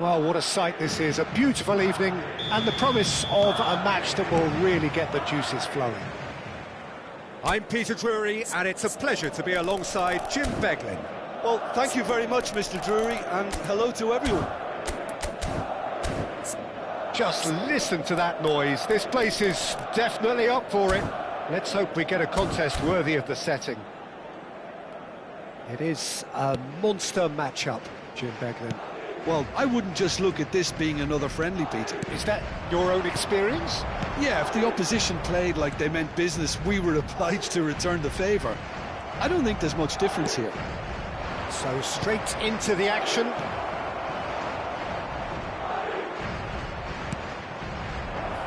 Well, what a sight this is, a beautiful evening, and the promise of a match that will really get the juices flowing. I'm Peter Drury, and it's a pleasure to be alongside Jim Beglin. Well, thank you very much, Mr. Drury, and hello to everyone. Just listen to that noise. This place is definitely up for it. Let's hope we get a contest worthy of the setting. It is a monster matchup, Jim Beglin. Well, I wouldn't just look at this being another friendly, Peter. Is that your own experience? Yeah, if the opposition played like they meant business, we were obliged to return the favour. I don't think there's much difference here. So straight into the action.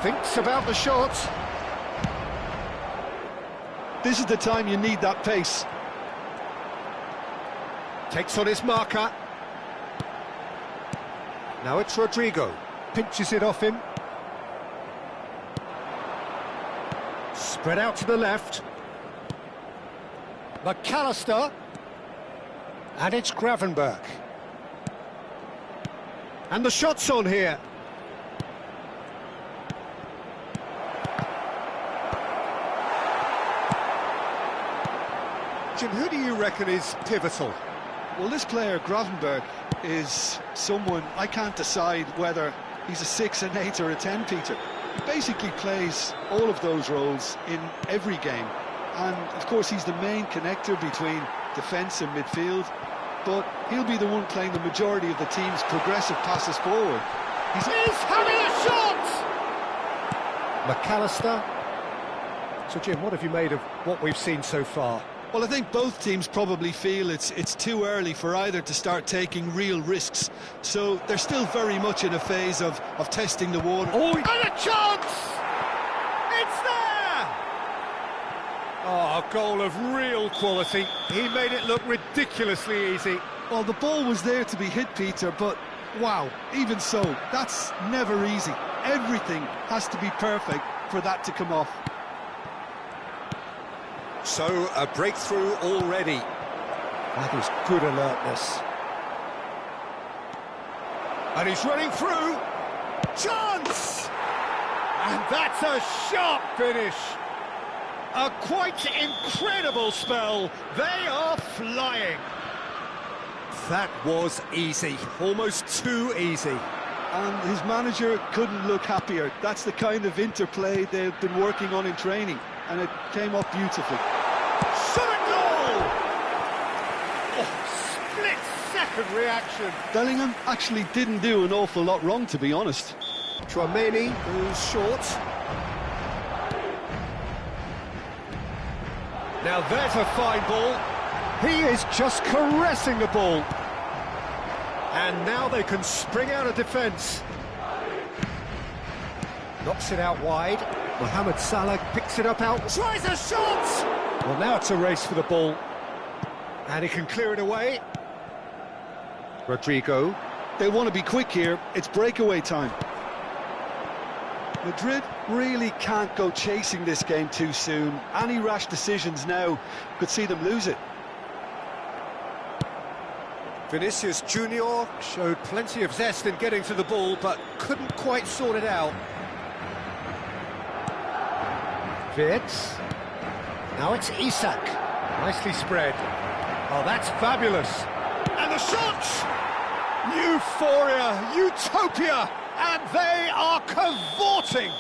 Thinks about the shot. This is the time you need that pace. Takes on his marker. Now it's Rodrigo. Pinches it off him. Spread out to the left. McAllister. And it's Gravenberch. And the shot's on here. Jim, who do you reckon is pivotal? Well, this player, Gravenberch, is someone I can't decide whether he's a 6, an 8 or a 10, Peter. He basically plays all of those roles in every game. And, of course, he's the main connector between defence and midfield. But he'll be the one playing the majority of the team's progressive passes forward. He's having a shot! McAllister. So, Jim, what have you made of what we've seen so far? Well, I think both teams probably feel it's too early for either to start taking real risks. So they're still very much in a phase of testing the water. Oh, and a chance! It's there! Oh, a goal of real quality. He made it look ridiculously easy. Well, the ball was there to be hit, Peter, but wow, even so, that's never easy. Everything has to be perfect for that to come off. So, a breakthrough already. That is good alertness. And he's running through. Chance! And that's a sharp finish. A quite incredible spell. They are flying. That was easy. Almost too easy. And his manager couldn't look happier. That's the kind of interplay they've been working on in training. And it came off beautifully. Shot a goal! Oh, split-second reaction. Bellingham actually didn't do an awful lot wrong, to be honest. Tchouaméni, who's short. Now there's a fine ball. He is just caressing the ball. And now they can spring out of defence. Knocks it out wide. Mohamed Salah picks it up out. Tries a shot! Well, now it's a race for the ball. And he can clear it away. Rodrigo. They want to be quick here. It's breakaway time. Madrid really can't go chasing this game too soon. Any rash decisions now could see them lose it. Vinicius Junior showed plenty of zest in getting to the ball, but couldn't quite sort it out. Wirtz. Now it's Isak. Nicely spread. Oh, that's fabulous. And the shot! Euphoria, utopia, and they are cavorting.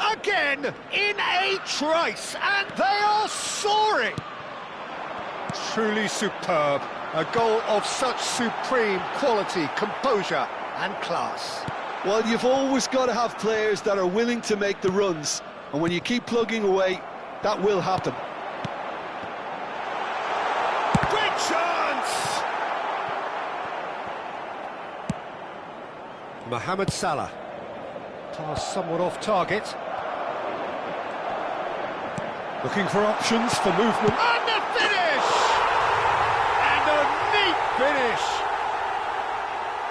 Again, in a trice, and they are soaring. Truly superb. A goal of such supreme quality, composure, and class. Well, you've always got to have players that are willing to make the runs. And when you keep plugging away, that will happen. Great chance! Mohamed Salah. Pass somewhat off target. Looking for options for movement. And the finish! And a neat finish!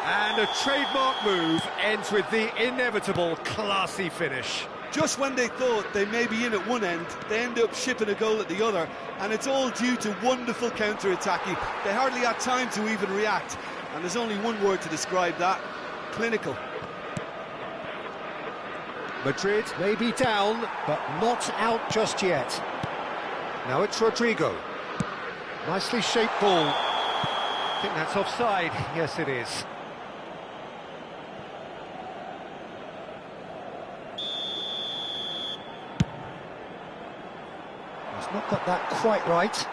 And a trademark move ends with the inevitable classy finish. Just when they thought they may be in at one end, they end up shipping a goal at the other, and it's all due to wonderful counter-attacking. They hardly had time to even react. And there's only one word to describe that: clinical. Madrid may be down, but not out just yet. Now it's Rodrigo. Nicely shaped ball. I think that's offside. Yes, it is. He's not got that quite right.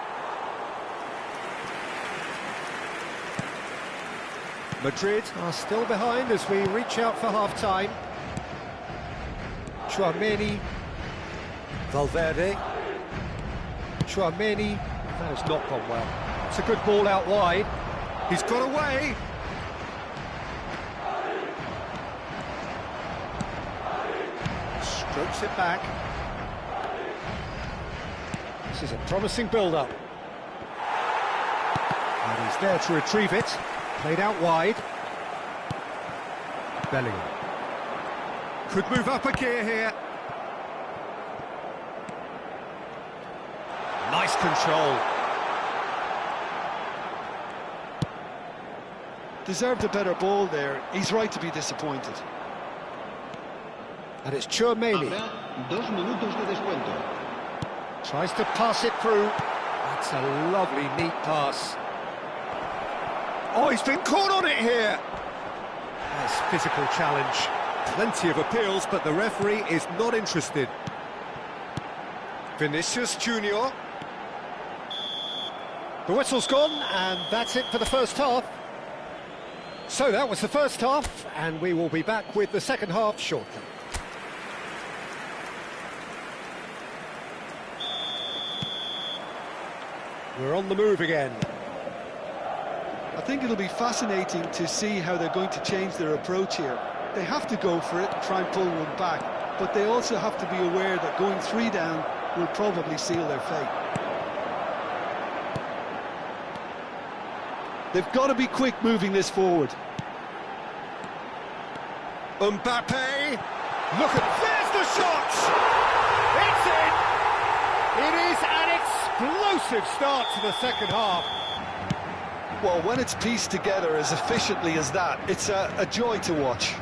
Madrid are still behind as we reach out for half-time. Tchouaméni, Valverde, Tchouaméni, that has not gone well. It's a good ball out wide. He's got away. Strokes it back. This is a promising build-up. And he's there to retrieve it. Played out wide. Bellingham. Could move up a gear here. Nice control. Deserved a better ball there. He's right to be disappointed. And it's Tchouaméni. Habrá 2 minutos de descuento. Tries to pass it through. That's a lovely, neat pass. Oh, he's been caught on it here. Nice physical challenge. Plenty of appeals, but the referee is not interested. Vinicius Junior. The whistle's gone, and that's it for the first half. So that was the first half, and we will be back with the second half shortly. We're on the move again. I think it'll be fascinating to see how they're going to change their approach here. They have to go for it and try and pull one back, but they also have to be aware that going 3 down will probably seal their fate. They've got to be quick moving this forward. Mbappe! Look at... There's the shot! It's in! It is an explosive start to the second half. Well, when it's pieced together as efficiently as that, it's a joy to watch.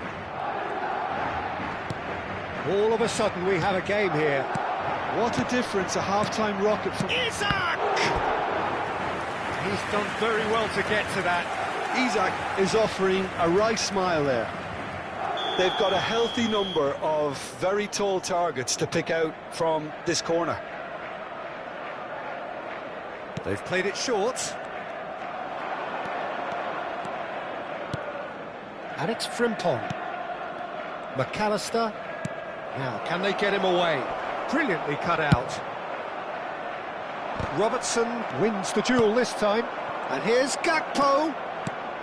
All of a sudden we have a game here. What a difference a half-time rocket from... Isak! He's done very well to get to that. Isak is offering a right smile there. They've got a healthy number of very tall targets to pick out from this corner. They've played it short. And it's Frimpong. McAllister. Now, can they get him away? Brilliantly cut out. Robertson wins the duel this time. And here's Gakpo.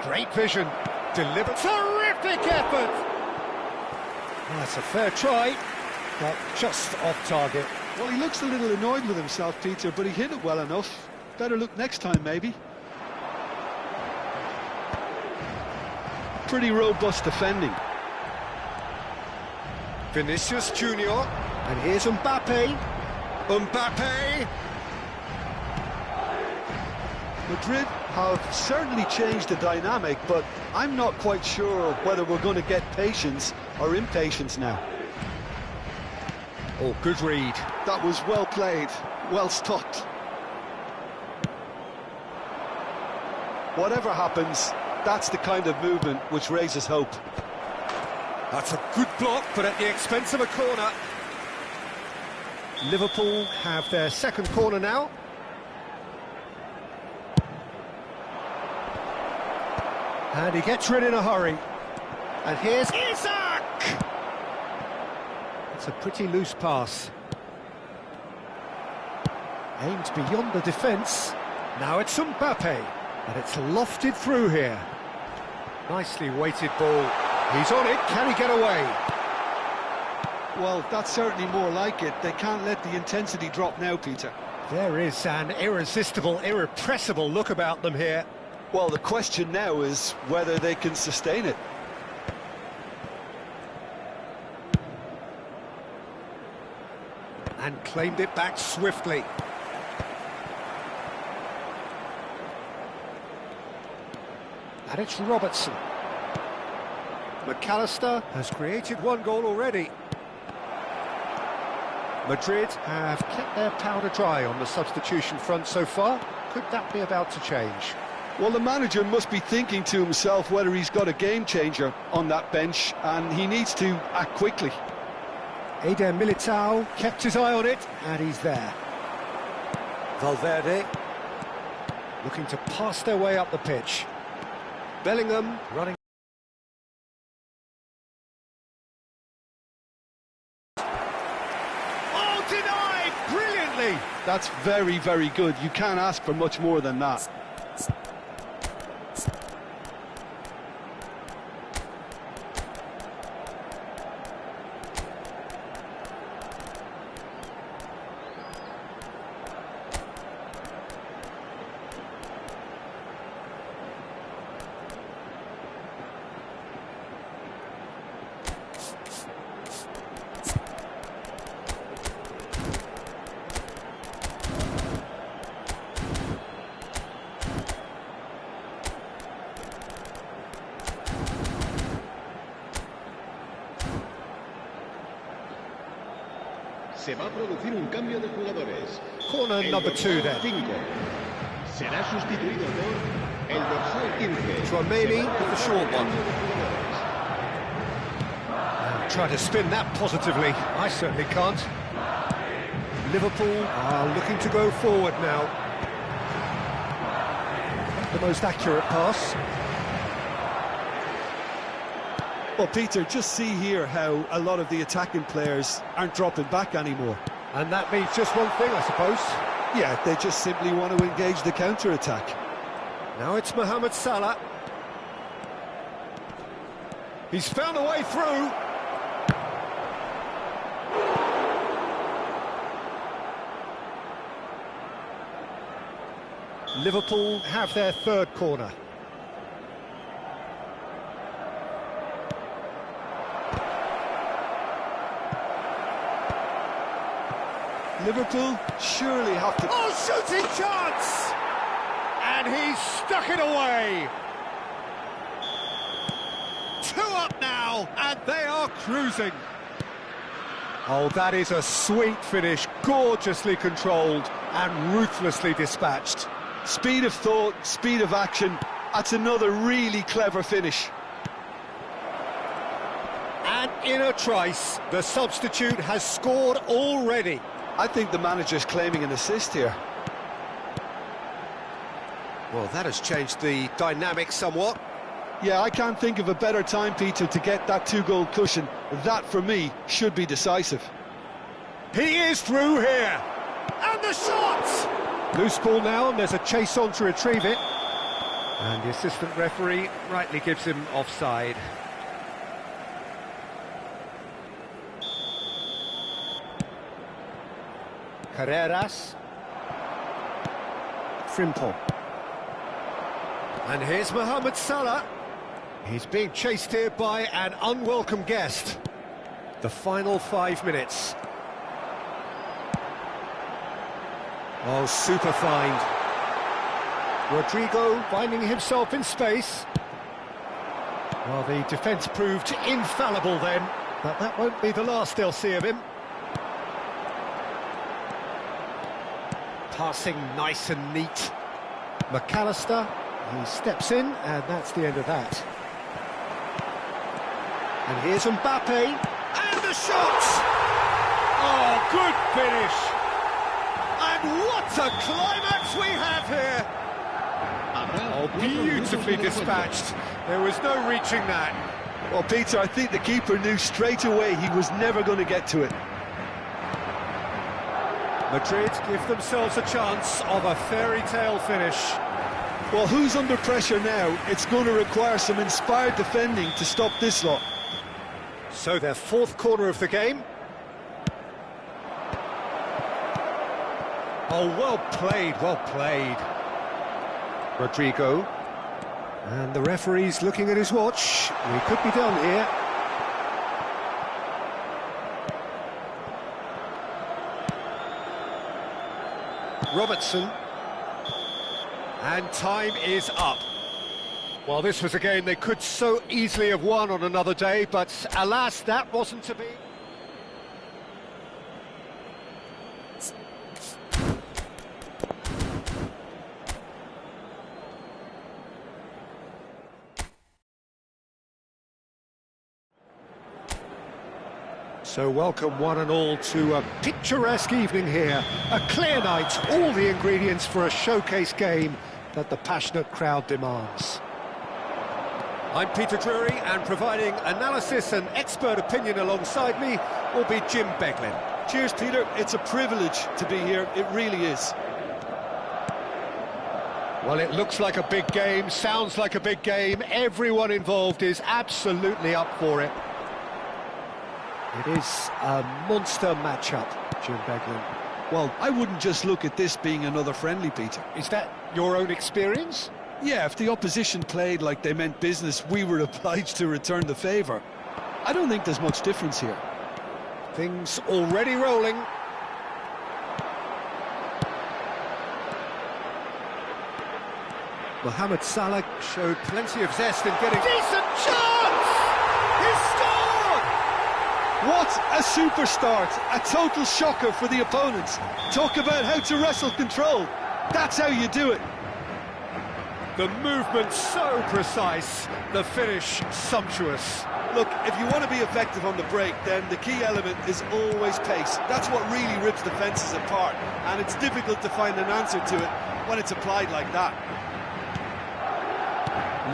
Great vision. Delivered. Terrific effort. Well, that's a fair try, but just off target. Well, he looks a little annoyed with himself, Peter, but he hit it well enough. Better look next time, maybe. Pretty robust defending. Vinicius Junior. And here's Mbappe. Mbappe. Madrid have certainly changed the dynamic, but I'm not quite sure whether we're going to get patience or impatience now. Oh, good read. That was well played, well stopped. Whatever happens, that's the kind of movement which raises hope. That's a good block, but at the expense of a corner. Liverpool have their second corner now. And he gets rid in a hurry. And here's Isak! It's a pretty loose pass. Aimed beyond the defence. Now it's Mbappe. And it's lofted through here. Nicely weighted ball. He's on it. Can he get away? Well, that's certainly more like it. They can't let the intensity drop now, Peter. There is an irresistible, irrepressible look about them here. Well, the question now is whether they can sustain it. And claimed it back swiftly. And it's Robertson. McAllister has created one goal already. Madrid have kept their powder dry on the substitution front so far. Could that be about to change? Well, the manager must be thinking to himself whether he's got a game changer on that bench, and he needs to act quickly. Eder Militao kept his eye on it, and he's there. Valverde looking to pass their way up the pitch. Bellingham running. Oh, denied brilliantly! That's very, very good. You can't ask for much more than that. Se va a producir un cambio de jugadores. Corner number 2 then. 5 será sustituido por el dorsal 15. Tchouaméni with the short one. Try to spin that positively. I certainly can't. Liverpool are looking to go forward now. The most accurate pass. Well, Peter, just see here how a lot of the attacking players aren't dropping back anymore. And that means just one thing, I suppose. Yeah, they just simply want to engage the counter-attack. Now it's Mohamed Salah. He's found a way through. Liverpool have their third corner. Liverpool surely have to... Oh, shooting chance! And he's stuck it away. 2 up now, and they are cruising. Oh, that is a sweet finish, gorgeously controlled and ruthlessly dispatched. Speed of thought, speed of action. That's another really clever finish. And in a trice, the substitute has scored already. I think the manager's claiming an assist here. Well, that has changed the dynamic somewhat. Yeah, I can't think of a better time, Peter, to get that 2-goal cushion. That, for me, should be decisive. He is through here. And the shot! Loose ball now, and there's a chase on to retrieve it. And the assistant referee rightly gives him offside. Carreras. Frimpong. And here's Mohamed Salah. He's being chased here by an unwelcome guest. The final 5 minutes. Oh, super find. Rodrigo finding himself in space. Well, the defence proved infallible then, but that won't be the last they'll see of him. Passing nice and neat. McAllister, he steps in, and that's the end of that. And here's Mbappe, and the shot! Oh, good finish! And what a climax we have here! Oh, beautifully dispatched. There was no reaching that. Well, Peter, I think the keeper knew straight away he was never going to get to it. Madrid give themselves a chance of a fairy tale finish. Well, who's under pressure now? It's going to require some inspired defending to stop this lot. So their 4th corner of the game. Oh, well played, well played. Rodrigo. And the referee's looking at his watch. We could be done here. Robertson. And time is up. Well, this was a game they could so easily have won on another day, but alas, that wasn't to be. So welcome one and all to a picturesque evening here. A clear night, all the ingredients for a showcase game that the passionate crowd demands. I'm Peter Drury, and providing analysis and expert opinion alongside me will be Jim Beglin. Cheers, Peter. It's a privilege to be here. It really is. Well, it looks like a big game, sounds like a big game. Everyone involved is absolutely up for it. It is a monster matchup, Jim Beglin. Well, I wouldn't just look at this being another friendly, Peter. Is that your own experience? Yeah, if the opposition played like they meant business, we were obliged to return the favour. I don't think there's much difference here. Things already rolling. Mohamed Salah showed plenty of zest in getting... Decent chance! He scored! What a super start! A total shocker for the opponents. Talk about how to wrestle control. That's how you do it. The movement so precise, the finish sumptuous. Look, if you want to be effective on the break, then the key element is always pace. That's what really rips defences apart, and it's difficult to find an answer to it when it's applied like that.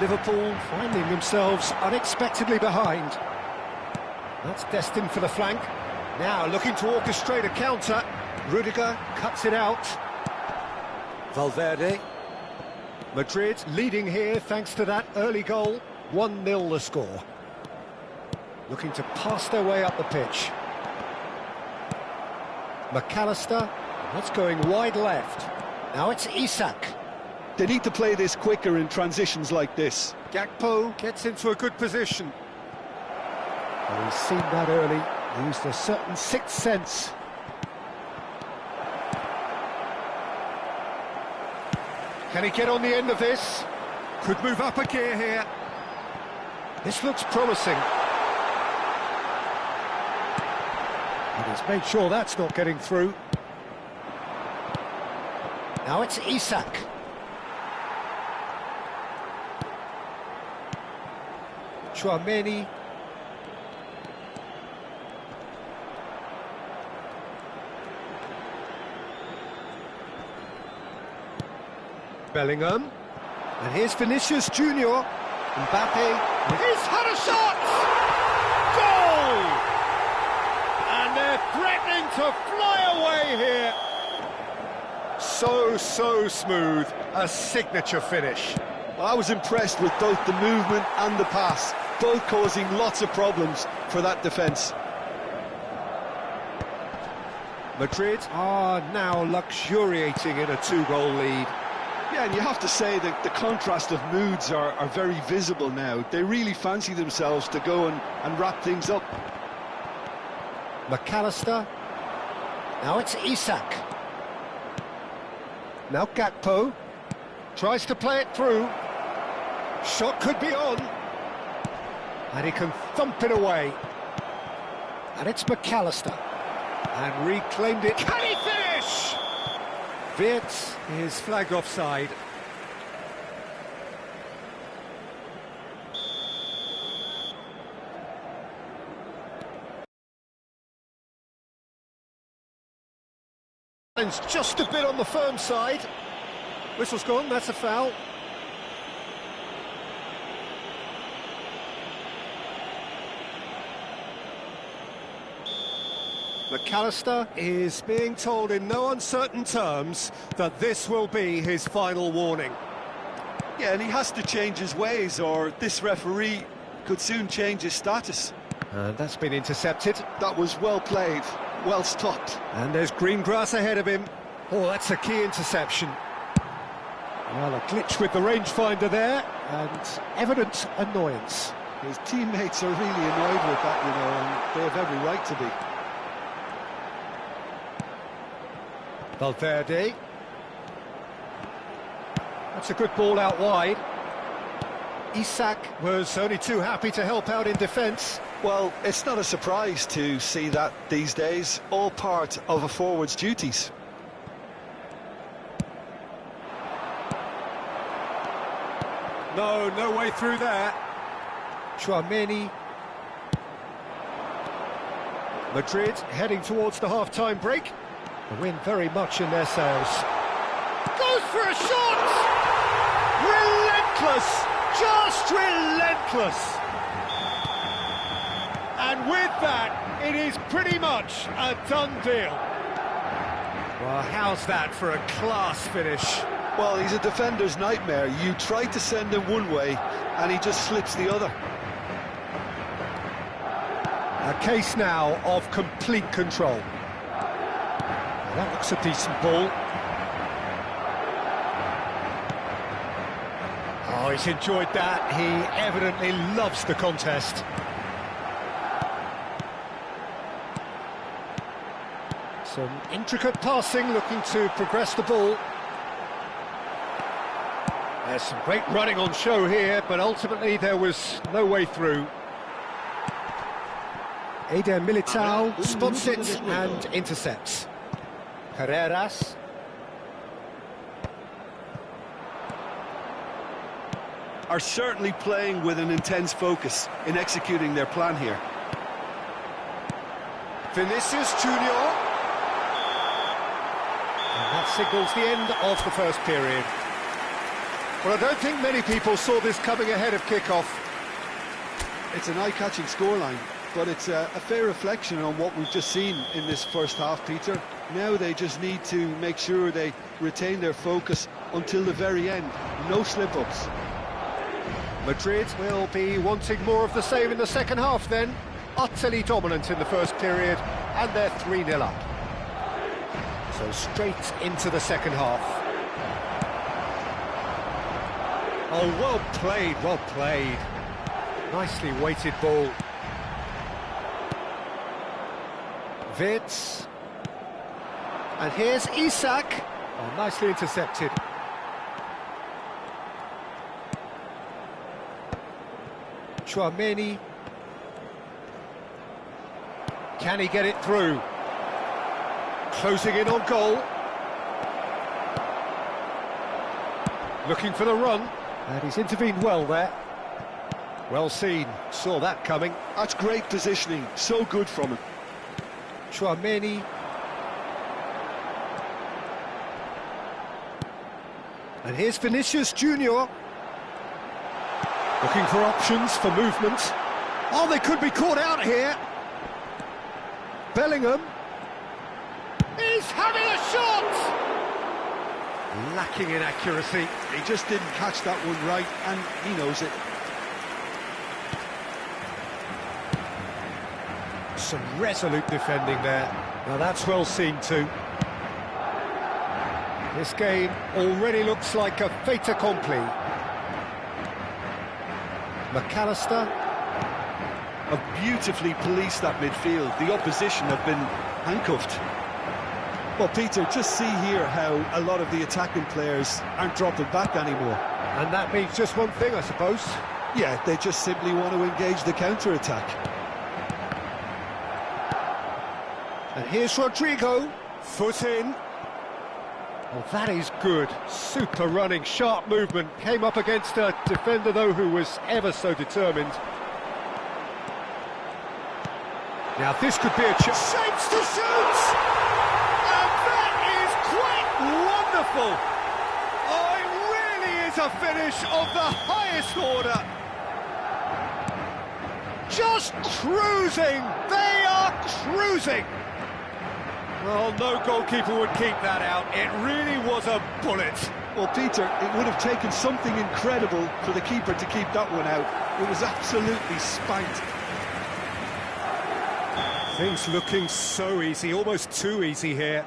Liverpool finding themselves unexpectedly behind. That's destined for the flank. Now looking to orchestrate a counter. Rudiger cuts it out. Valverde. Madrid leading here thanks to that early goal. 1-0 the score. Looking to pass their way up the pitch. McAllister, that's going wide left. Now it's Isak. They need to play this quicker in transitions like this. Gakpo gets into a good position. Well, he's seen that early, used a certain sixth sense. Can he get on the end of this? Could move up a gear here. This looks promising. And he's made sure that's not getting through. Now it's Isak. Chouameni. Bellingham. And here's Vinicius Junior. Mbappe. He's had a shot! Goal! And they're threatening to fly away here. So smooth. A signature finish. Well, I was impressed with both the movement and the pass, both causing lots of problems for that defence. Madrid are now luxuriating in a two-goal lead. Yeah, and you have to say that the contrast of moods are very visible now. They really fancy themselves to go and wrap things up. McAllister. Now it's Isak. Now Gakpo. Tries to play it through. Shot could be on. And he can thump it away. And it's McAllister. And reclaimed it. Can he finish? Wirtz is flagged offside. And just a bit on the firm side. Whistle's gone, that's a foul. McAllister is being told in no uncertain terms that this will be his final warning. Yeah, and he has to change his ways, or this referee could soon change his status. And that's been intercepted. That was well played, well stopped. And there's green grass ahead of him. Oh, that's a key interception. Well, a glitch with the rangefinder there, and evident annoyance. His teammates are really annoyed with that, you know, and they have every right to be. Valverde. That's a good ball out wide. Isak was only too happy to help out in defence. Well, it's not a surprise to see that these days, all part of a forward's duties. No way through there. Tchouaméni. Madrid heading towards the half-time break. The wind very much in their sails. Goes for a shot! Relentless! Just relentless! And with that, it is pretty much a done deal. Well, how's that for a class finish? Well, he's a defender's nightmare. You try to send him one way, and he just slips the other. A case now of complete control. Now that looks a decent ball. Oh, he's enjoyed that. He evidently loves the contest. Some intricate passing, looking to progress the ball. There's some great running on show here, but ultimately there was no way through. Eder Militao spots it and intercepts. Carreras. Are certainly playing with an intense focus in executing their plan here. Vinicius Junior. And that signals the end of the first period. Well, I don't think many people saw this coming ahead of kick-off. It's an eye-catching scoreline, but it's a fair reflection on what we've just seen in this first half, Peter. Now they just need to make sure they retain their focus until the very end. No slip-ups. Madrid will be wanting more of the same in the second half then. Utterly dominant in the first period, and they're 3-0 up. So straight into the second half. Oh, well played, well played. Nicely weighted ball. Wirtz. And here's Isak. Oh, nicely intercepted. Tchouaméni. Can he get it through? Closing in on goal. Looking for the run. And he's intervened well there. Well seen. Saw that coming. That's great positioning. So good from him. Tchouaméni. And here's Vinicius Junior. Looking for options for movement. Oh, they could be caught out here. Bellingham. He's having a shot! Lacking in accuracy. He just didn't catch that one right, and he knows it. Some resolute defending there. Now that's well seen too. This game already looks like a fait accompli. McAllister. Have beautifully policed that midfield. The opposition have been handcuffed. Well, Peter, just see here how a lot of the attacking players aren't dropping back anymore. And that means just one thing, I suppose. Yeah, they just simply want to engage the counter-attack. And here's Rodrigo. Foot in. Oh, that is good. Super running, sharp movement. Came up against a defender, though, who was ever so determined. Now, this could be a chance. Shapes to shoot! Wonderful! Oh, it really is a finish of the highest order. Just cruising! They are cruising! Well, no goalkeeper would keep that out. It really was a bullet. Well, Peter, it would have taken something incredible for the keeper to keep that one out. It was absolutely spanked. Things looking so easy, almost too easy here.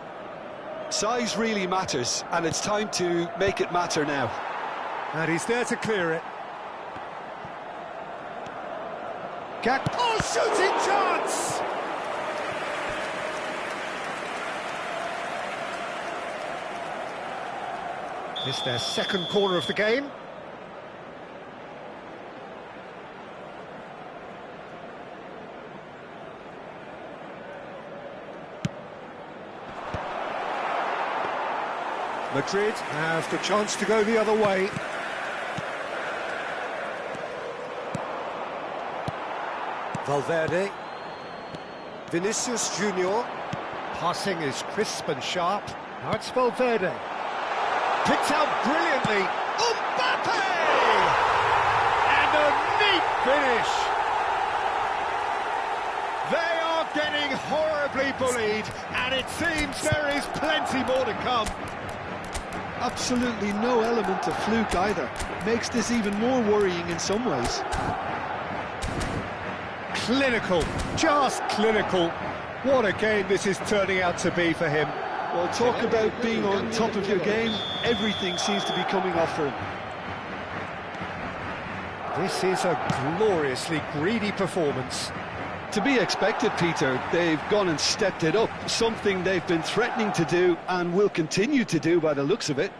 Size really matters, and it's time to make it matter now. And he's there to clear it. Oh, shooting chance! It's their second corner of the game. Madrid have the chance to go the other way. Valverde. Vinicius Junior. Passing is crisp and sharp. Now it's Valverde. Picked out brilliantly. Mbappe! And a neat finish. They are getting horribly bullied, and it seems there is plenty more to come. Absolutely no element of fluke either. Makes this even more worrying in some ways. Clinical, just clinical. What a game this is turning out to be for him. Well, talk about being on top of your game. Everything seems to be coming off for him. This is a gloriously greedy performance. To be expected, Peter. They've gone and stepped it up. Something they've been threatening to do and will continue to do by the looks of it.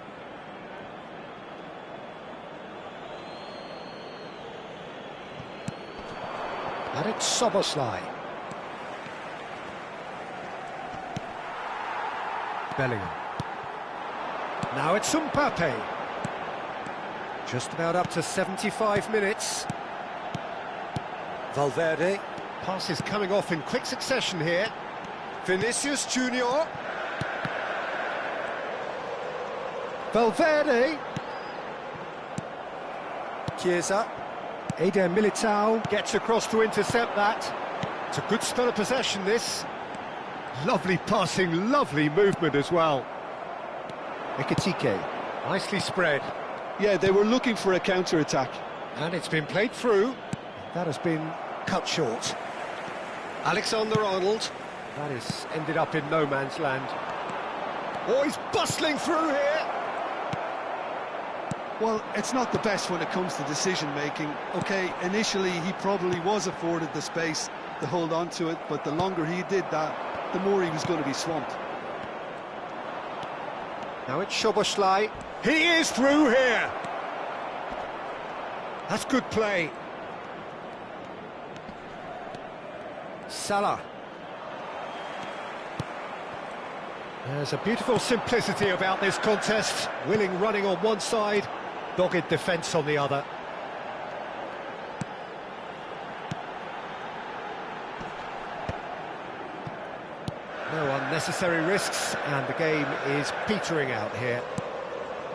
And it's Szoboszlai. Bellingham. Now it's Mbappe. Just about up to 75 minutes. Valverde. Pass is coming off in quick succession here. Vinicius Junior. Valverde. Chiesa. Eder Militao gets across to intercept that. It's a good spell of possession, this. Lovely passing, lovely movement as well. Ekitike, nicely spread. Yeah, they were looking for a counter-attack. And it's been played through. That has been cut short. Alexander-Arnold. That has ended up in no man's land. Oh, he's bustling through here. Well, it's not the best when it comes to decision-making. OK, initially he probably was afforded the space to hold on to it, but the longer he did that, the more he was going to be swamped. Now it's Szoboszlai. He is through here. That's good play. Salah. There's a beautiful simplicity about this contest. Willing running on one side, dogged defence on the other. No unnecessary risks, and the game is petering out here.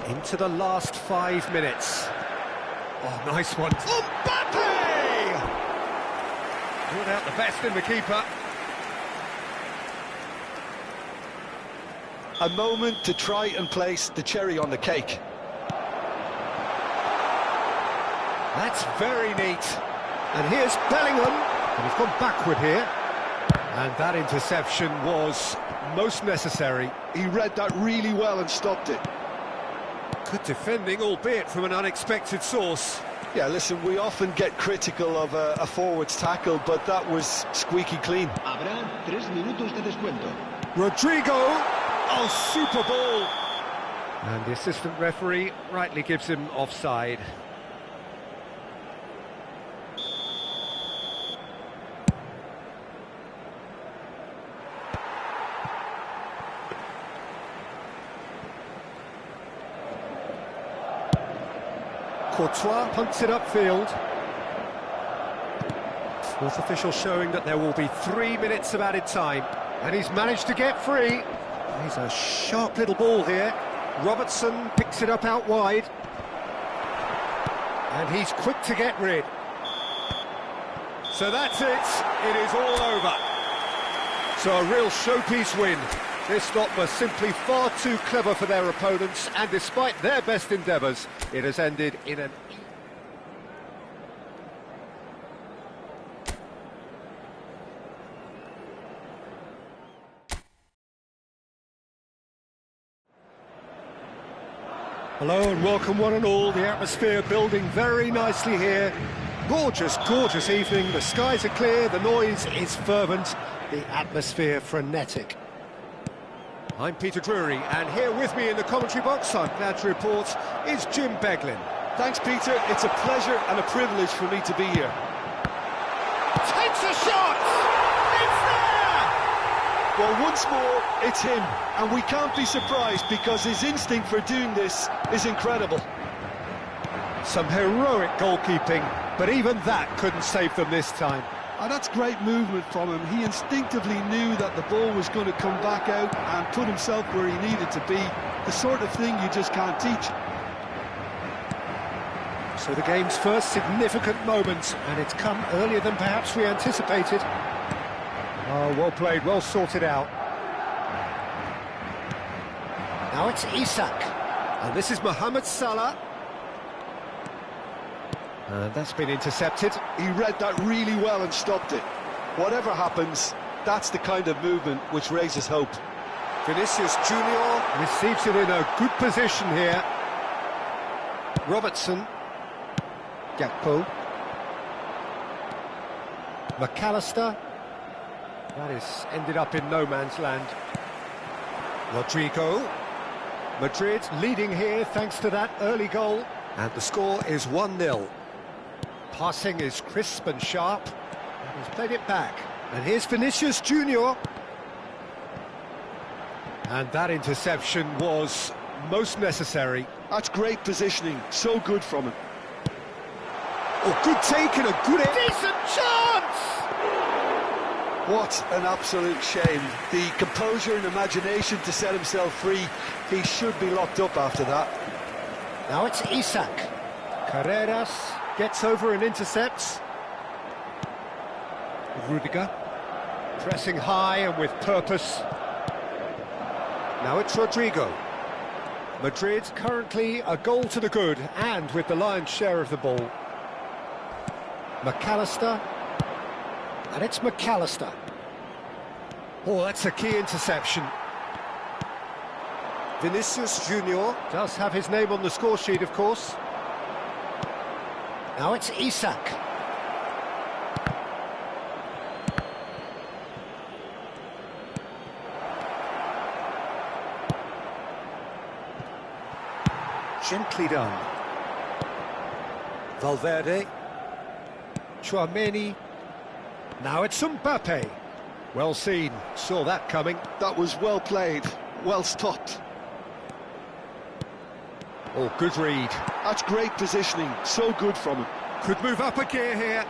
Into the last 5 minutes. Oh, nice one. Mbappe! Brought out the best in the keeper. A moment to try and place the cherry on the cake. That's very neat. And here's Bellingham. And he's gone backward here. And that interception was most necessary. He read that really well and stopped it. Good defending, albeit from an unexpected source. Yeah, listen, we often get critical of a forward's tackle, but that was squeaky clean. Habrá 3 minutos de descuento. Rodrigo! Oh, super ball! And the assistant referee rightly gives him offside. Courtois punts it upfield. Fourth official showing that there will be 3 minutes of added time. And he's managed to get free. He's a sharp little ball here. Robertson picks it up out wide. And he's quick to get rid. So that's it. It is all over. So a real showpiece win. This lot was simply far too clever for their opponents, and despite their best endeavours, it has ended in an... Hello and welcome one and all. The atmosphere building very nicely here. Gorgeous, gorgeous evening. The skies are clear, the noise is fervent, the atmosphere frenetic. I'm Peter Drury, and here with me in the commentary box, I'm glad to report, is Jim Beglin. Thanks, Peter. It's a pleasure and a privilege for me to be here. Takes a shot! It's there! Well, once more, it's him, and we can't be surprised because his instinct for doing this is incredible. Some heroic goalkeeping, but even that couldn't save them this time. And that's great movement from him. He instinctively knew that the ball was going to come back out and put himself where he needed to be. The sort of thing you just can't teach. So the game's first significant moment, and it's come earlier than perhaps we anticipated. Oh, well played, well sorted out. Now it's Isak, and this is Mohamed Salah. And that's been intercepted. He read that really well and stopped it. Whatever happens, that's the kind of movement which raises hope. Vinicius Junior receives it in a good position here. Robertson. Gakpo. McAllister. That is ended up in no man's land. Rodrigo. Madrid leading here thanks to that early goal. And the score is 1-0. Passing is crisp and sharp. And he's played it back. And here's Vinicius Junior. And that interception was most necessary. That's great positioning, so good from him. Oh, good take and a good... Decent chance! What an absolute shame. The composure and imagination to set himself free. He should be locked up after that. Now it's Isak. Carreras gets over and intercepts. Rudiger. Pressing high and with purpose. Now it's Rodrigo. Madrid currently a goal to the good and with the lion's share of the ball. McAllister. And it's McAllister. Oh, that's a key interception. Vinicius Junior does have his name on the score sheet, of course. Now it's Isak. Gently done. Valverde. Tchouaméni. Now it's Mbappe. Well seen, saw that coming. That was well played, well stopped. Oh, good read. That's great positioning, so good from him. Could move up a gear here.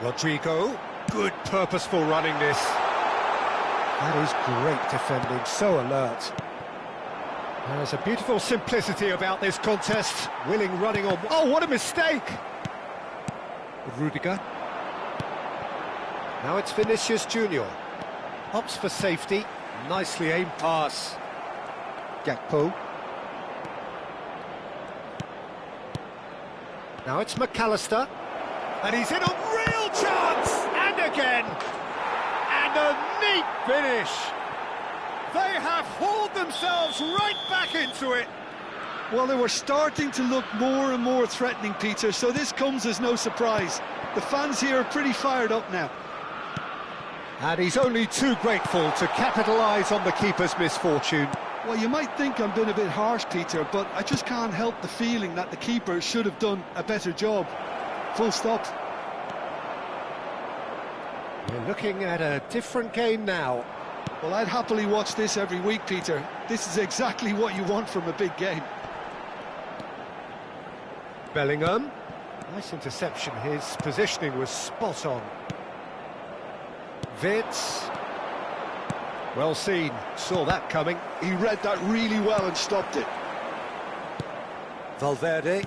Rodrigo, good purposeful running this. That is great defending, so alert. There's a beautiful simplicity about this contest. Willing running on... Oh, what a mistake! Rudiger. Now it's Vinicius Junior. Opts for safety. Nicely aimed pass. Gakpo. Now it's McAllister. And he's in a real chance! And again! And a neat finish! They have hauled themselves right back into it! Well, they were starting to look more and more threatening, Peter, so this comes as no surprise. The fans here are pretty fired up now. And he's only too grateful to capitalise on the keeper's misfortune. Well, you might think I'm being a bit harsh, Peter, but I just can't help the feeling that the keeper should have done a better job. Full stop. We're looking at a different game now. Well, I'd happily watch this every week, Peter. This is exactly what you want from a big game. Bellingham. Nice interception. His positioning was spot on. Vitz. Well seen. Saw that coming. He read that really well and stopped it. Valverde.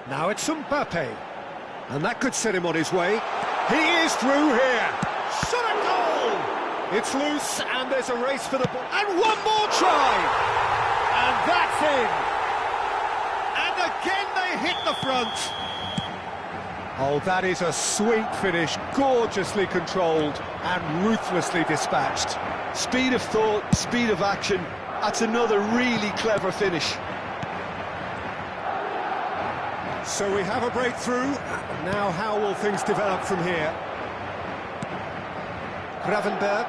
Now it's Mbappe. And that could set him on his way. He is through here. Shot a goal! It's loose and there's a race for the ball. And one more try! And that's in! And again they hit the front. Oh, that is a sweet finish, gorgeously controlled and ruthlessly dispatched. Speed of thought, speed of action. That's another really clever finish. So we have a breakthrough. Now how will things develop from here? Gravenberg.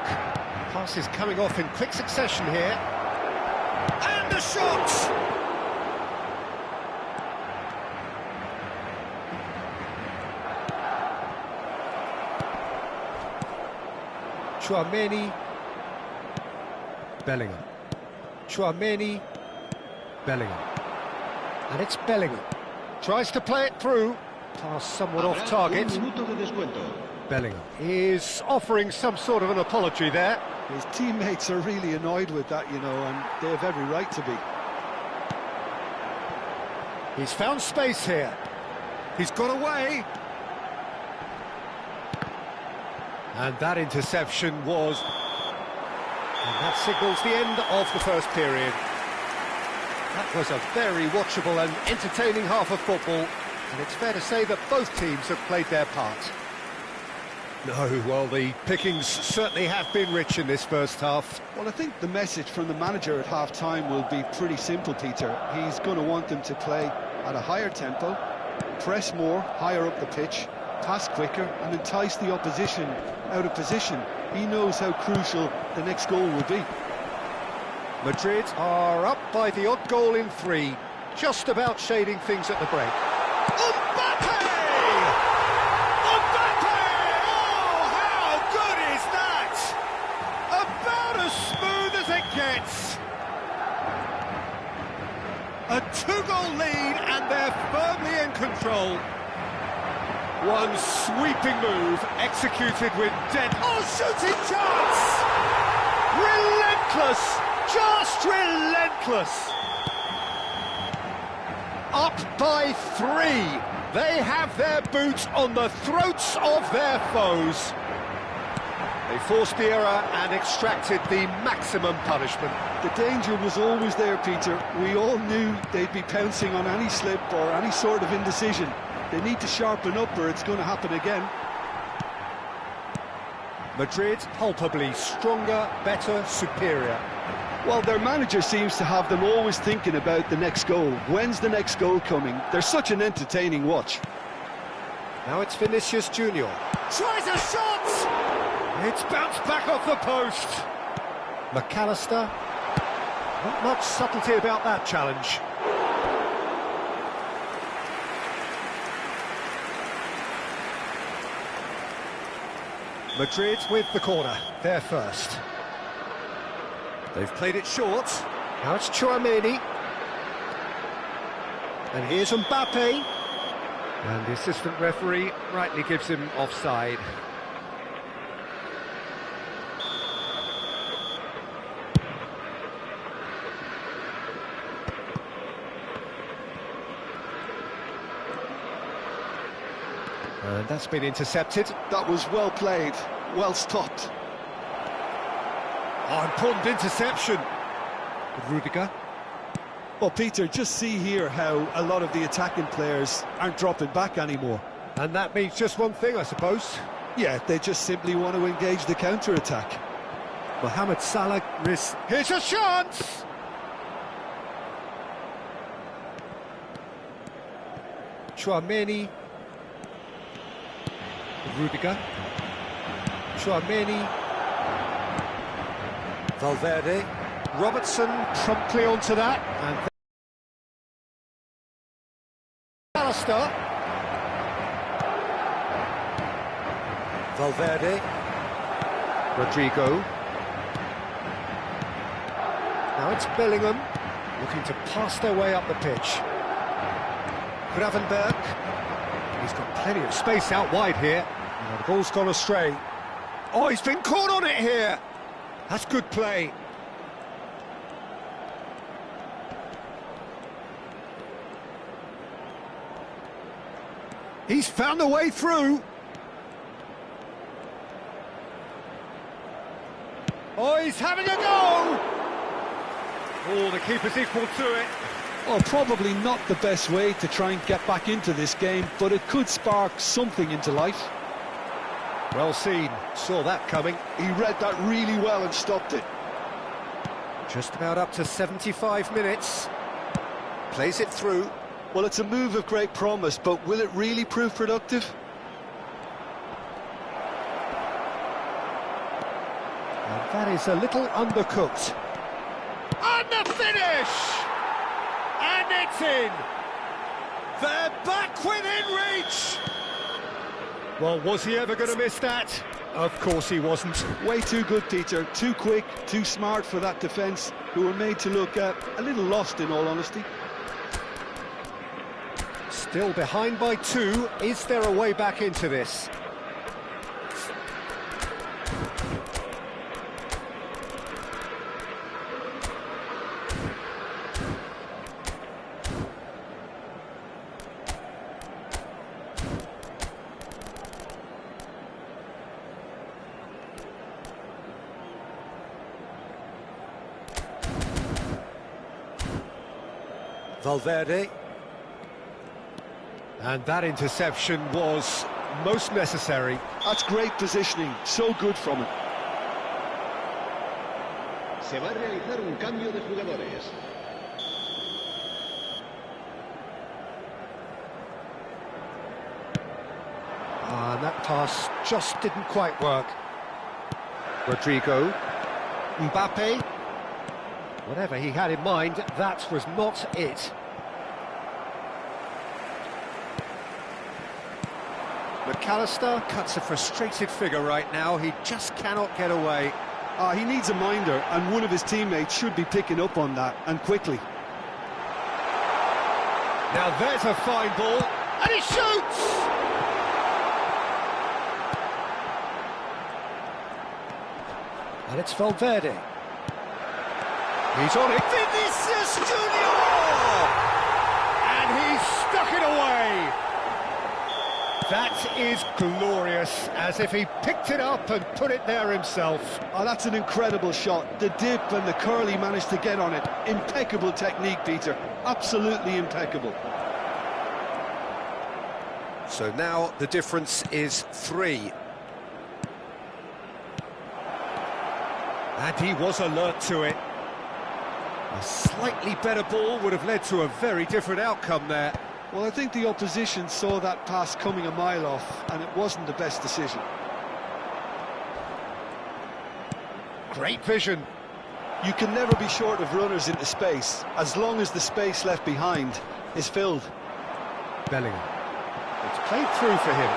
Pass is coming off in quick succession here. And the shot! Tchouaméni. Bellingham. Tchouaméni. Bellingham. And it's Bellingham. Tries to play it through. Pass somewhat off target. Un minuto de descuento. Bellingham is offering some sort of an apology there. His teammates are really annoyed with that, you know, and they have every right to be. He's found space here. He's got away. And that interception was... And that signals the end of the first period. That was a very watchable and entertaining half of football, and it's fair to say that both teams have played their part. No, well, the pickings certainly have been rich in this first half. Well, I think the message from the manager at half-time will be pretty simple, Peter. He's going to want them to play at a higher tempo, press more, higher up the pitch, pass quicker, and entice the opposition out of position. He knows how crucial the next goal will be. Madrid are up by the odd goal in 3, just about shading things at the break. Mbappe! Mbappe! Oh, how good is that? About as smooth as it gets. A 2-goal lead and they're firmly in control. One sweeping move executed with dead... Oh, shooting chance! Relentless! Just relentless! Up by 3. They have their boots on the throats of their foes. They forced the error and extracted the maximum punishment. The danger was always there, Peter. We all knew they'd be pouncing on any slip or any sort of indecision. They need to sharpen up or it's going to happen again. Madrid palpably stronger, better, superior. Well, their manager seems to have them always thinking about the next goal. When's the next goal coming? They're such an entertaining watch. Now it's Vinicius Junior. Tries a shot! It's bounced back off the post. McAllister. Not much subtlety about that challenge. Madrid with the corner, they're first. They've played it short. Now it's Tchouaméni. And here's Mbappe. And the assistant referee rightly gives him offside. And that's been intercepted. That was well played, well stopped. Oh, important interception. Rudiger. Well, Peter, just see here how a lot of the attacking players aren't dropping back anymore. And that means just one thing, I suppose. Yeah, they just simply want to engage the counter-attack. Mohamed Salah risks... Here's a chance! Tchouaméni. Rudiger. Tchouaméni. Valverde. Robertson promptly onto that. And Alistair. Valverde. Rodrigo. Now it's Bellingham, looking to pass their way up the pitch. Gravenberch. He's got plenty of space out wide here. And the ball's gone astray. Oh, he's been caught on it here. That's good play. He's found a way through. Oh, he's having a go! Oh, the keeper's equal to it. Well, probably not the best way to try and get back into this game, but it could spark something into life. Well seen, saw that coming. He read that really well and stopped it. Just about up to 75 minutes. Plays it through. Well, it's a move of great promise, but will it really prove productive? And that is a little undercooked. And the finish! And it's in! They're back within reach! Well, was he ever going to miss that? Of course he wasn't. Way too good, Peter. Too quick, too smart for that defence, who were made to look a little lost, in all honesty. Still behind by 2. Is there a way back into this? Valverde. And that interception was most necessary. That's great positioning, so good from him. Se va a realizar un cambio de jugadores. And that pass just didn't quite work. Rodrigo. Mbappe. Whatever he had in mind, that was not it. McAllister cuts a frustrated figure right now. He just cannot get away. He needs a minder, and one of his teammates should be picking up on that, and quickly. Now there's a fine ball, and he shoots! And it's Valverde. He's on it. Vinicius Junior! And he's stuck it away. That is glorious, as if he picked it up and put it there himself. Oh, that's an incredible shot. The dip and the curl he managed to get on it. Impeccable technique, Peter. Absolutely impeccable. So now the difference is 3. And he was alert to it. A slightly better ball would have led to a very different outcome there. Well, I think the opposition saw that pass coming a mile off, and it wasn't the best decision. Great vision. You can never be short of runners into space, as long as the space left behind is filled. Bellingham. It's played through for him.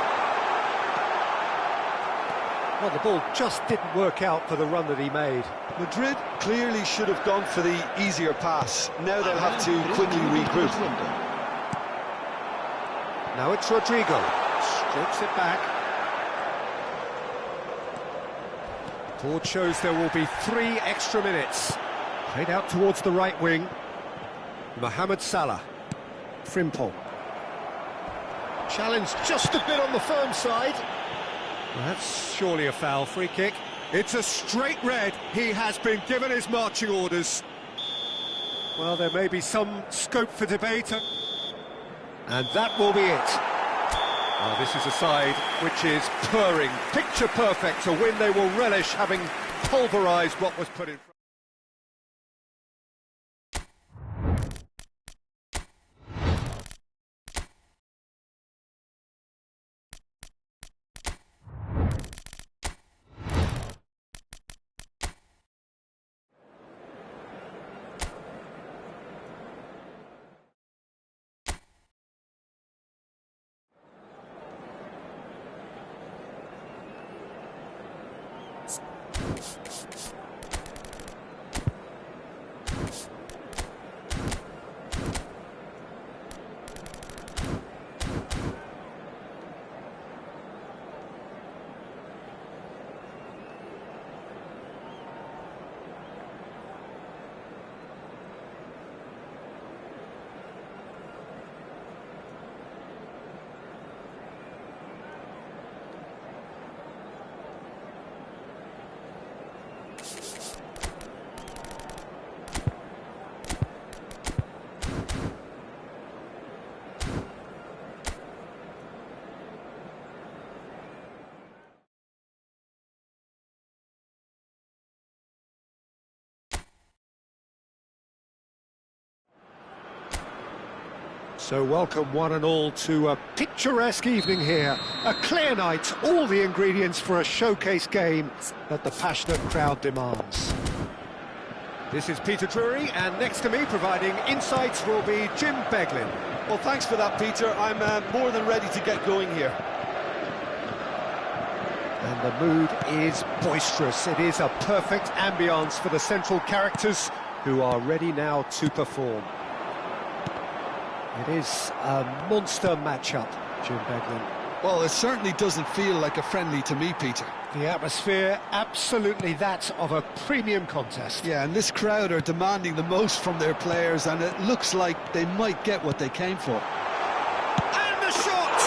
Well, the ball just didn't work out for the run that he made. Madrid clearly should have gone for the easier pass. Now they'll have to quickly regroup. Now it's Rodrigo. Strokes it back. Board shows there will be 3 extra minutes. Played out towards the right wing. Mohamed Salah. Frimpong. Challenge just a bit on the firm side. Well, that's surely a foul. Free kick. It's a straight red. He has been given his marching orders. Well, there may be some scope for debate. And that will be it. Well, this is a side which is purring, picture perfect, a win they will relish, having pulverised what was put in front. So welcome one and all to a picturesque evening here. A clear night, all the ingredients for a showcase game that the passionate crowd demands. This is Peter Drury, and next to me providing insights will be Jim Beglin. Well, thanks for that, Peter. I'm more than ready to get going here. the mood is boisterous. It is a perfect ambience for the central characters who are ready now to perform. It is a monster matchup, Jim Beglin. Well, it certainly doesn't feel like a friendly to me, Peter. The atmosphere, absolutely that of a premium contest. Yeah, and this crowd are demanding the most from their players, and it looks like they might get what they came for. And the shot!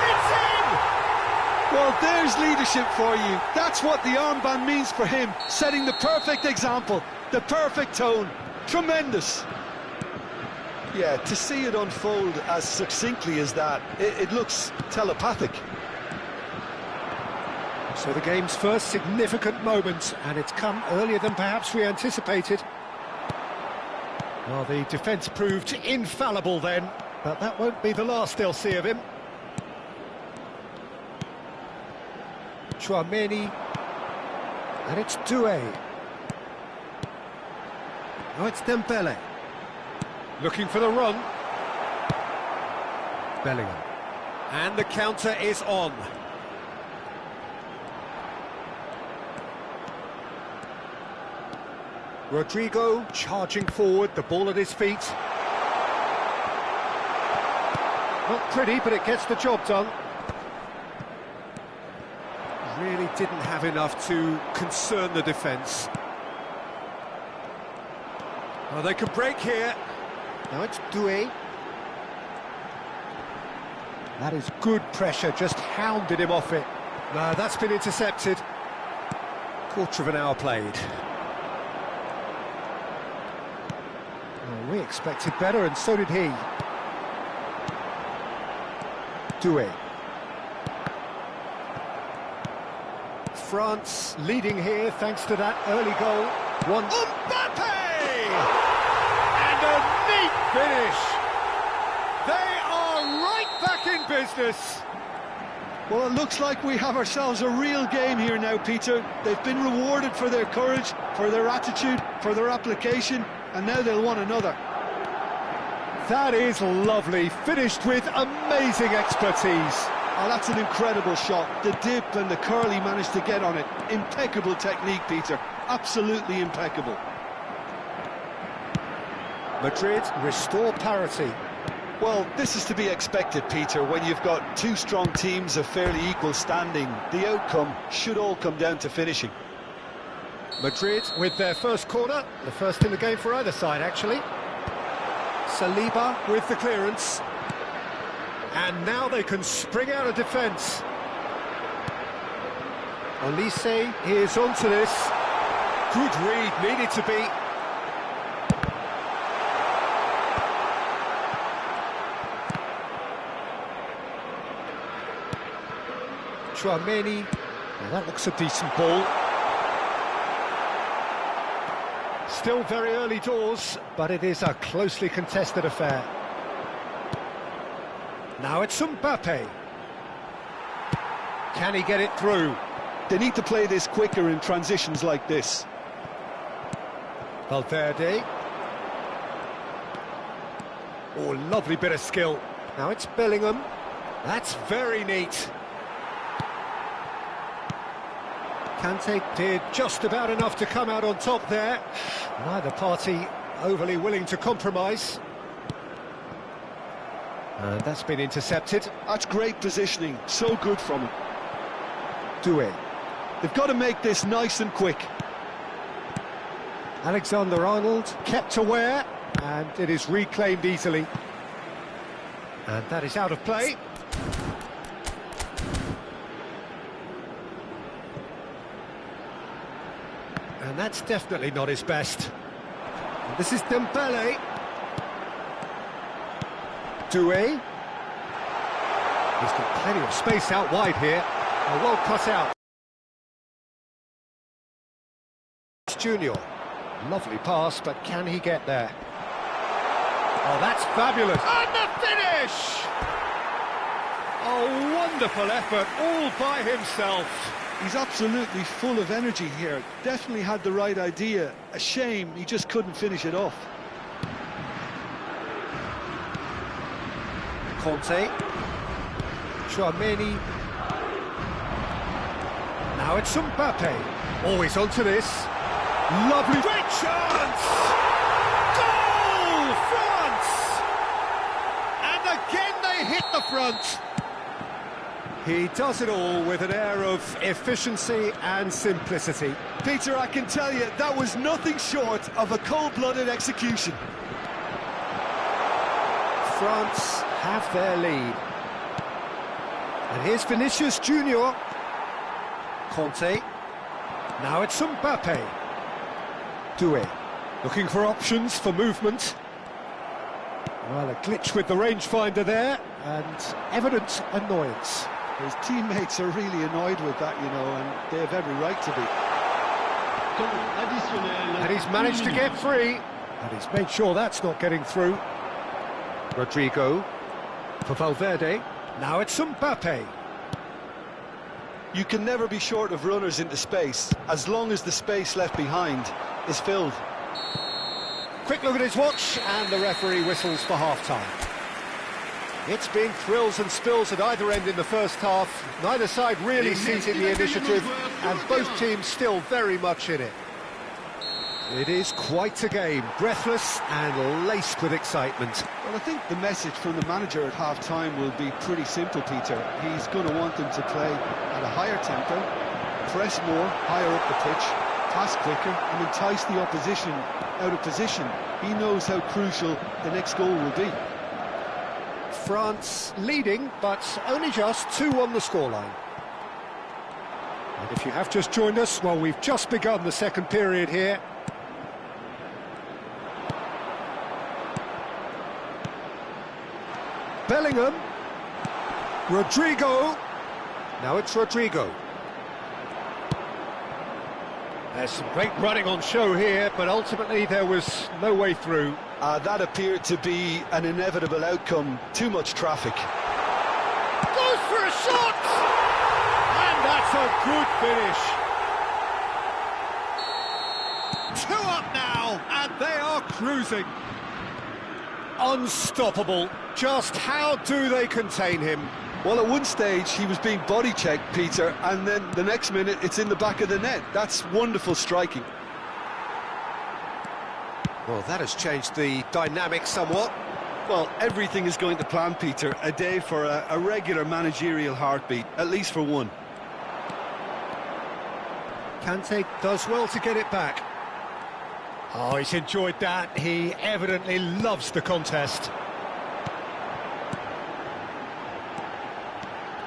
It's in! Well, there's leadership for you. That's what the armband means for him, setting the perfect example, the perfect tone. Tremendous. Yeah, to see it unfold as succinctly as that, it looks telepathic. So the game's first significant moment, and it's come earlier than perhaps we anticipated. Well, the defence proved infallible then, but that won't be the last they'll see of him. Tchouaméni, and it's Doué. Now it's Dembele. Looking for the run. Bellingham. And the counter is on. Rodrigo charging forward, the ball at his feet. Not pretty, but it gets the job done. Really didn't have enough to concern the defence. Well, they could break here. Now it's Doué. That is good pressure, just hounded him off it. No, that's been intercepted. Quarter of an hour played. Well, we expected better, and so did he. Doué. France leading here thanks to that early goal. One. Mbappe! And a neat finish. They are right back in business. Well, it looks like we have ourselves a real game here now, Peter. They've been rewarded for their courage, for their attitude, for their application, and now they'll want another. That is lovely, finished with amazing expertise. Oh, that's an incredible shot. The dip and the curl he managed to get on it. Impeccable technique, Peter. Absolutely impeccable. Madrid restore parity. Well, this is to be expected, Peter, when you've got two strong teams of fairly equal standing. The outcome should all come down to finishing. Madrid with their first corner, the first in the game for either side, actually. Saliba with the clearance. And now they can spring out of defence. Olise is onto this. Good read, needed to be. Tchouaméni. Well, that looks a decent ball. Still very early doors, but it is a closely contested affair. Now it's Mbappe. Can he get it through? They need to play this quicker in transitions like this. Valverde. Oh, lovely bit of skill. Now it's Bellingham. That's very neat. Kante did just about enough to come out on top there. Neither party overly willing to compromise. And that's been intercepted. That's great positioning, so good from him. Doué. They've got to make this nice and quick. Alexander-Arnold kept aware, and it is reclaimed easily. And that is out of play. And that's definitely not his best. And this is Dembele. Doué. He's got plenty of space out wide here. Well cut out. Junior. Lovely pass, but can he get there? Oh, that's fabulous. And the finish! A wonderful effort, all by himself. He's absolutely full of energy here. Definitely had the right idea. A shame he just couldn't finish it off. Conte. Tchouaméni. Now it's Mbappe. Always onto this. Lovely. Great chance! Goal! France! And again they hit the front. He does it all with an air of efficiency and simplicity. Peter, I can tell you, that was nothing short of a cold-blooded execution. France have their lead. And here's Vinicius Junior. Conte. Now it's Mbappe. Doué. Looking for options for movement. Well, a glitch with the rangefinder there, and evident annoyance. His teammates are really annoyed with that, you know, and they have every right to be. And he's managed to get free. And he's made sure that's not getting through. Rodrigo. For Valverde. Now it's Mbappe. You can never be short of runners into space, as long as the space left behind is filled. Quick look at his watch, and the referee whistles for half-time. It's been thrills and spills at either end in the first half. Neither side really seizing the initiative, and both teams still very much in it. It is quite a game, breathless and laced with excitement. Well, I think the message from the manager at half-time will be pretty simple, Peter. He's going to want them to play at a higher tempo, press more, higher up the pitch, pass quicker, and entice the opposition out of position. He knows how crucial the next goal will be. France leading, but only just 2 on the scoreline. And if you have just joined us, well, we've just begun the second period here. Bellingham. Rodrigo. Now it's Rodrigo. There's some great running on show here, but ultimately there was no way through. That appeared to be an inevitable outcome. Too much traffic. Goes for a shot! And that's a good finish. 2 up now, and they are cruising. Unstoppable. Just how do they contain him? Well, at one stage he was being body-checked, Peter, and then the next minute it's in the back of the net. That's wonderful striking. Well, that has changed the dynamic somewhat. Well, everything is going to plan, Peter. A day for a regular managerial heartbeat, at least for one. Kante does well to get it back. Oh, he's enjoyed that. He evidently loves the contest.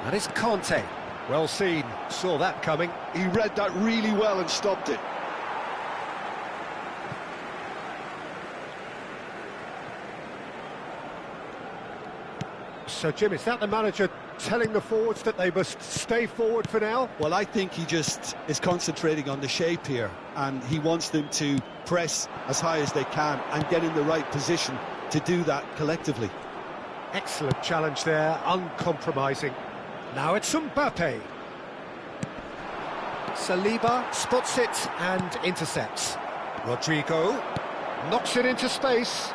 And it's Conte. Well seen. Saw that coming. He read that really well and stopped it. So, Jim, is that the manager telling the forwards that they must stay forward for now? Well, I think he just is concentrating on the shape here, and he wants them to press as high as they can and get in the right position to do that collectively. Excellent challenge there, uncompromising. Now it's Mbappe. Saliba spots it and intercepts. Rodrigo knocks it into space.